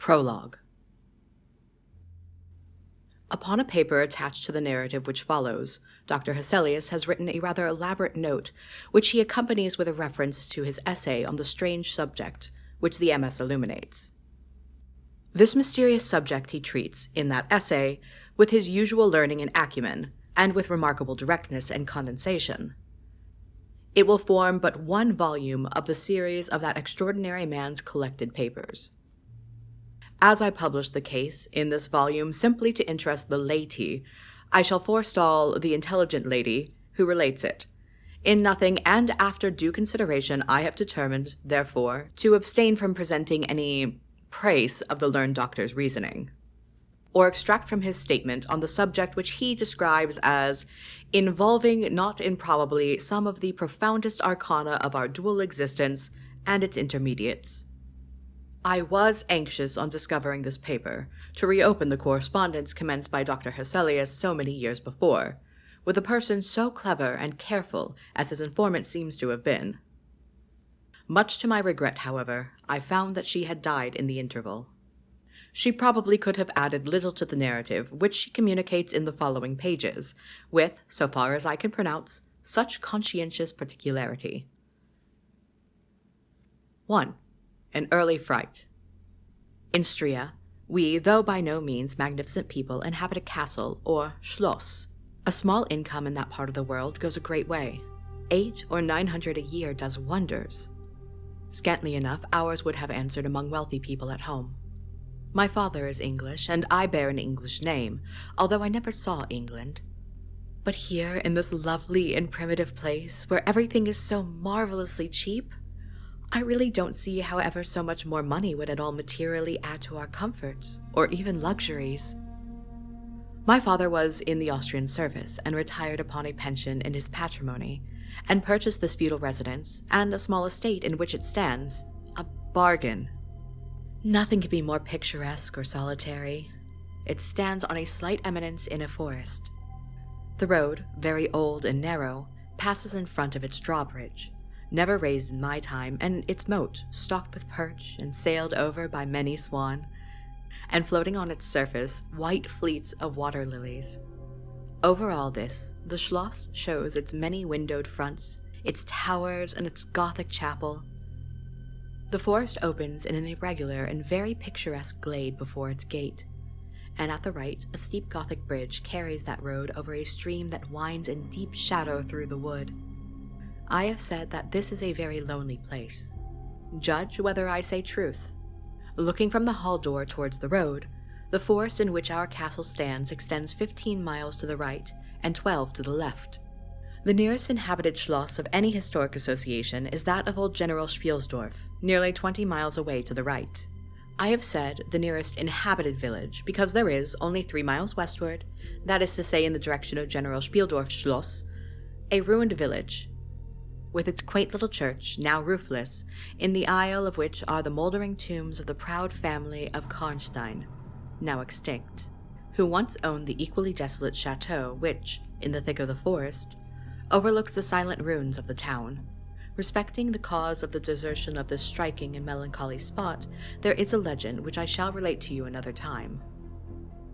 Prologue. Upon a paper attached to the narrative which follows, Dr. Hesselius has written a rather elaborate note, which he accompanies with a reference to his essay on the strange subject, which the MS illuminates. This mysterious subject he treats, in that essay, with his usual learning and acumen, and with remarkable directness and condensation. It will form but one volume of the series of that extraordinary man's collected papers. As I publish the case in this volume simply to interest the laity, I shall forestall the intelligent lady who relates it. In nothing, and after due consideration, I have determined, therefore, to abstain from presenting any praise of the learned doctor's reasoning, or extract from his statement on the subject which he describes as involving not improbably some of the profoundest arcana of our dual existence and its intermediates. I was anxious on discovering this paper to reopen the correspondence commenced by Dr. Hesselius so many years before, with a person so clever and careful as his informant seems to have been. Much to my regret, however, I found that she had died in the interval. She probably could have added little to the narrative, which she communicates in the following pages, with, so far as I can pronounce, such conscientious particularity. 1. An early fright. In Styria, we, though by no means magnificent people, inhabit a castle, or schloss. A small income in that part of the world goes a great way. 800 or 900 a year does wonders. Scantly enough, ours would have answered among wealthy people at home. My father is English, and I bear an English name, although I never saw England. But here, in this lovely and primitive place, where everything is so marvelously cheap, I really don't see how ever so much more money would at all materially add to our comforts, or even luxuries. My father was in the Austrian service, and retired upon a pension in his patrimony, and purchased this feudal residence, and a small estate in which it stands, a bargain. Nothing could be more picturesque or solitary. It stands on a slight eminence in a forest. The road, very old and narrow, passes in front of its drawbridge, never raised in my time, and its moat, stocked with perch and sailed over by many swan, and floating on its surface, white fleets of water lilies. Over all this, the schloss shows its many windowed fronts, its towers, and its Gothic chapel. The forest opens in an irregular and very picturesque glade before its gate, and at the right, a steep Gothic bridge carries that road over a stream that winds in deep shadow through the wood. I have said that this is a very lonely place. Judge whether I say truth. Looking from the hall door towards the road, the forest in which our castle stands extends 15 miles to the right and 12 to the left. The nearest inhabited schloss of any historic association is that of old General Spielsdorf, nearly 20 miles away to the right. I have said the nearest inhabited village because there is, only 3 miles westward, that is to say in the direction of General Spielsdorf's schloss, a ruined village, with its quaint little church, now roofless, in the aisle of which are the mouldering tombs of the proud family of Karnstein, now extinct, who once owned the equally desolate chateau which, in the thick of the forest, overlooks the silent ruins of the town. Respecting the cause of the desertion of this striking and melancholy spot, there is a legend which I shall relate to you another time.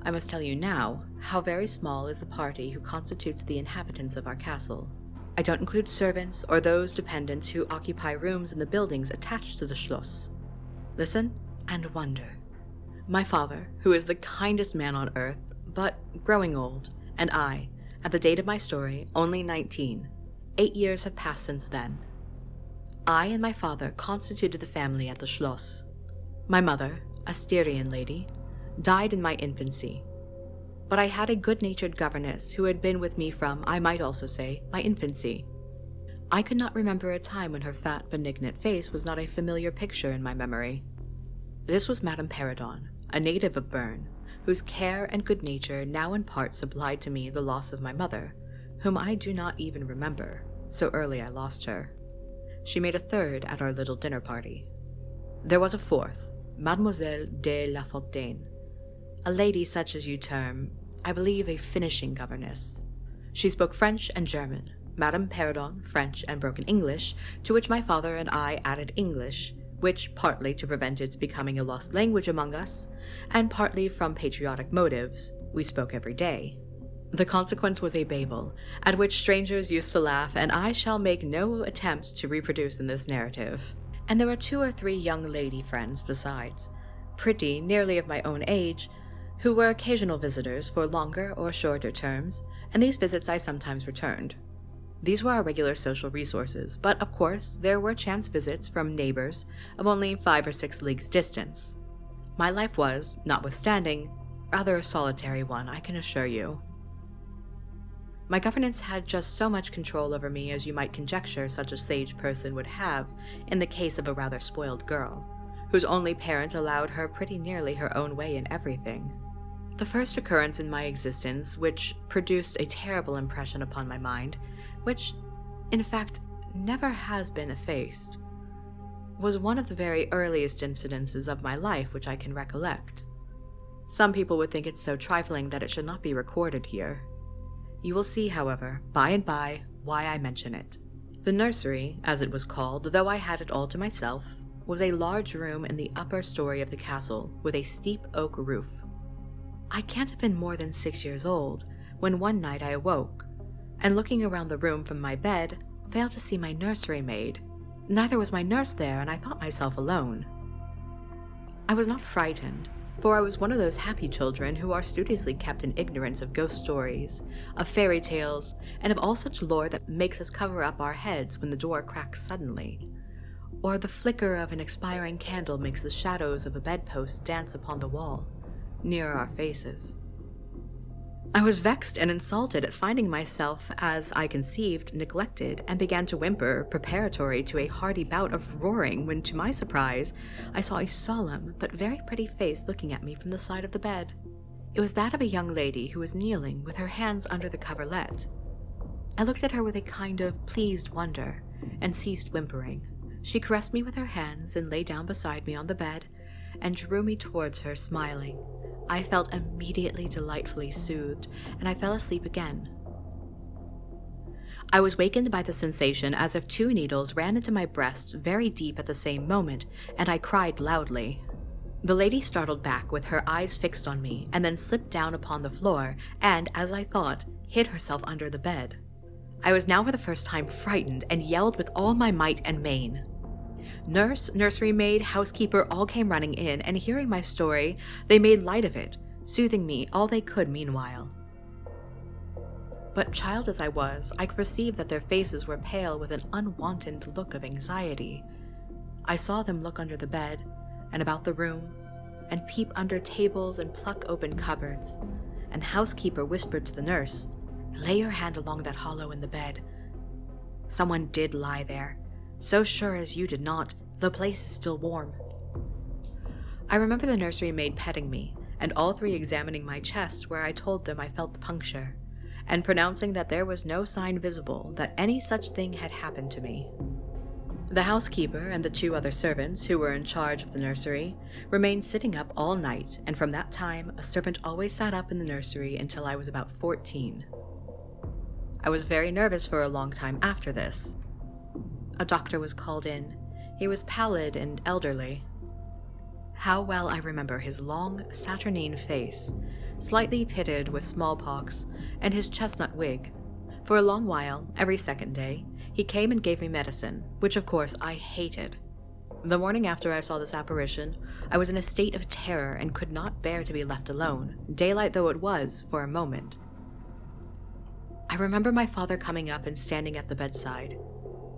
I must tell you now how very small is the party who constitutes the inhabitants of our castle. I don't include servants or those dependents who occupy rooms in the buildings attached to the schloss. Listen and wonder. My father, who is the kindest man on earth, but growing old, and I, at the date of my story, only 19. 8 years have passed since then. I and my father constituted the family at the schloss. My mother, a Styrian lady, died in my infancy. But I had a good-natured governess who had been with me from, I might also say, my infancy. I could not remember a time when her fat, benignant face was not a familiar picture in my memory. This was Madame Perrodon, a native of Bern, whose care and good nature now in part supplied to me the loss of my mother, whom I do not even remember, so early I lost her. She made a third at our little dinner party. There was a fourth, Mademoiselle de La Fontaine, a lady such as you term, I believe, a finishing governess. She spoke French and German, Madame Perrodon French and broken English, to which my father and I added English, which partly to prevent its becoming a lost language among us, and partly from patriotic motives, we spoke every day. The consequence was a babel, at which strangers used to laugh, and I shall make no attempt to reproduce in this narrative. And there were 2 or 3 young lady friends besides, pretty, nearly of my own age, who were occasional visitors for longer or shorter terms, and these visits I sometimes returned. These were our regular social resources, but of course there were chance visits from neighbors of only 5 or 6 leagues distance. My life was, notwithstanding, rather a solitary one, I can assure you. My governess had just so much control over me as you might conjecture such a sage person would have in the case of a rather spoiled girl, whose only parent allowed her pretty nearly her own way in everything. The first occurrence in my existence which produced a terrible impression upon my mind, which, in fact, never has been effaced, was one of the very earliest incidences of my life which I can recollect. Some people would think it so trifling that it should not be recorded here. You will see, however, by and by, why I mention it. The nursery, as it was called, though I had it all to myself, was a large room in the upper story of the castle with a steep oak roof. I can't have been more than 6 years old when one night I awoke, and looking around the room from my bed, failed to see my nursery maid. Neither was my nurse there, and I thought myself alone. I was not frightened, for I was one of those happy children who are studiously kept in ignorance of ghost stories, of fairy tales, and of all such lore that makes us cover up our heads when the door cracks suddenly, or the flicker of an expiring candle makes the shadows of a bedpost dance upon the wall, near our faces. I was vexed and insulted at finding myself, as I conceived, neglected, and began to whimper, preparatory to a hearty bout of roaring, when, to my surprise, I saw a solemn but very pretty face looking at me from the side of the bed. It was that of a young lady who was kneeling with her hands under the coverlet. I looked at her with a kind of pleased wonder, and ceased whimpering. She caressed me with her hands, and lay down beside me on the bed, and drew me towards her, smiling. I felt immediately delightfully soothed, and I fell asleep again. I was wakened by the sensation as if 2 needles ran into my breast very deep at the same moment, and I cried loudly. The lady startled back with her eyes fixed on me, and then slipped down upon the floor, and, as I thought, hid herself under the bed. I was now for the first time frightened, and yelled with all my might and main. Nurse, nursery maid, housekeeper all came running in, and hearing my story, they made light of it, soothing me all they could meanwhile. But child as I was, I could perceive that their faces were pale with an unwonted look of anxiety. I saw them look under the bed, and about the room, and peep under tables and pluck open cupboards, and the housekeeper whispered to the nurse, "Lay your hand along that hollow in the bed. Someone did lie there. So sure as you did not, the place is still warm." I remember the nursery maid petting me, and all 3 examining my chest where I told them I felt the puncture, and pronouncing that there was no sign visible that any such thing had happened to me. The housekeeper and the 2 other servants who were in charge of the nursery remained sitting up all night, and from that time a servant always sat up in the nursery until I was about 14. I was very nervous for a long time after this. A doctor was called in. He was pallid and elderly. How well I remember his long, saturnine face, slightly pitted with smallpox, and his chestnut wig. For a long while, every second day, he came and gave me medicine, which of course I hated. The morning after I saw this apparition, I was in a state of terror and could not bear to be left alone, daylight though it was, for a moment. I remember my father coming up and standing at the bedside,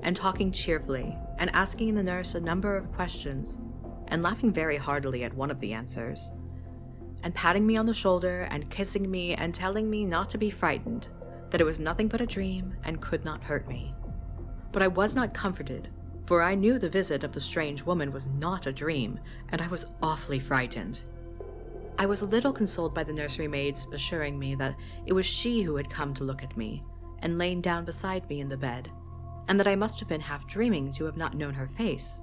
and talking cheerfully, and asking the nurse a number of questions, and laughing very heartily at one of the answers, and patting me on the shoulder, and kissing me, and telling me not to be frightened, that it was nothing but a dream, and could not hurt me. But I was not comforted, for I knew the visit of the strange woman was not a dream, and I was awfully frightened. I was a little consoled by the nursery maid's assuring me that it was she who had come to look at me, and lain down beside me in the bed, and that I must have been half dreaming to have not known her face.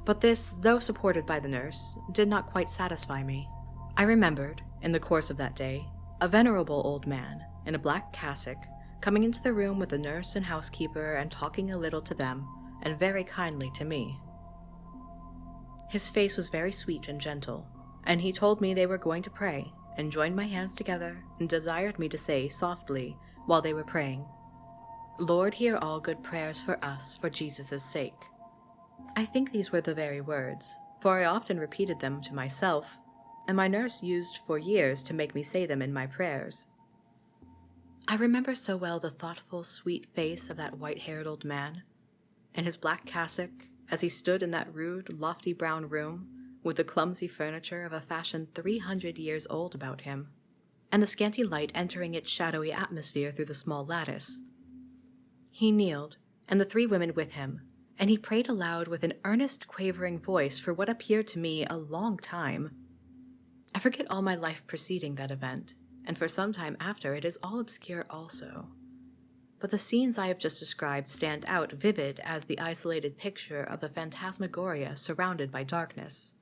But this, though supported by the nurse, did not quite satisfy me. I remembered, in the course of that day, a venerable old man, in a black cassock, coming into the room with the nurse and housekeeper and talking a little to them, and very kindly to me. His face was very sweet and gentle, and he told me they were going to pray, and joined my hands together and desired me to say softly while they were praying, "Lord, hear all good prayers for us for Jesus' sake." I think these were the very words, for I often repeated them to myself, and my nurse used for years to make me say them in my prayers. I remember so well the thoughtful, sweet face of that white-haired old man, and his black cassock as he stood in that rude, lofty brown room with the clumsy furniture of a fashion 300 years old about him, and the scanty light entering its shadowy atmosphere through the small lattice. He kneeled, and the 3 women with him, and he prayed aloud with an earnest, quavering voice for what appeared to me a long time. I forget all my life preceding that event, and for some time after it is all obscure also. But the scenes I have just described stand out vivid as the isolated picture of the phantasmagoria surrounded by darkness.